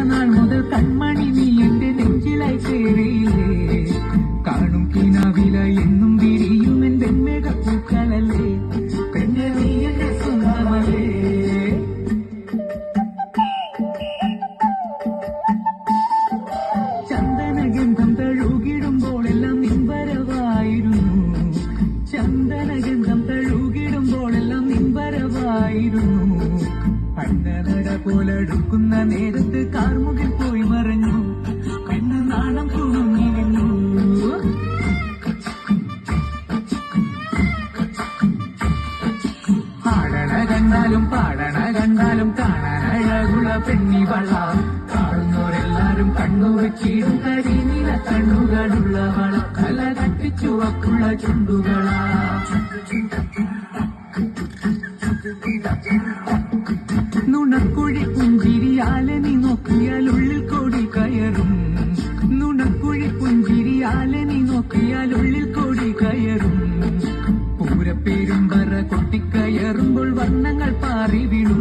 നാൾ മുതൽ കൺമണി നീ എന്റെ നെഞ്ചിലായി ചേരിയില്ലേ കാണും കിനാവില എന്നും വിരിയും എന്റെ മെഗപ്പൂക്കളല്ലേ പെണ്ണെ നീ എന്റെ സ്വന്തമല്ലേ ചന്ദനഗന്ധം തഴുകിടുമ്പോഴെല്ലാം നിൻവരവായിരുന്നു ചന്ദനഗന്ധം തഴുകിടുമ്പോഴെല്ലാം നിൻവരവായിരുന്നു അന്നനര പോലെടുക്കുന്ന നേരത്ത് കാർമുകിൽ പോയി മറഞ്ഞു പെണ്ണ് നാണം കുണുങ്ങിരുന്നു ആടണ കണ്ടാലും പാടണ കണ്ടാലും കാണാൻ അഴകുള്ള പെണ്ണിവള കാണുന്നവരെല്ലാരും കണ്ണുവച്ചിടും കരിനീല കണ്ണുകളുള്ളവള കല കട്ടിച്ചുവക്കുള്ള ചുണ്ടുകളാ നുണക്കുഴി പുഞ്ചിരിയാലെ നീ നോക്കിയാൽ ഉള്ളിൽ കോടി കയറും നുണക്കുഴി പുഞ്ചിരിയാലെ നീ നോക്കിയാൽ ഉള്ളിൽ കോടി കയറും പൂരപ്പേരും വറ കൊട്ടിക്കയറുമ്പോൾ വർണ്ണങ്ങൾ പാറി വീണു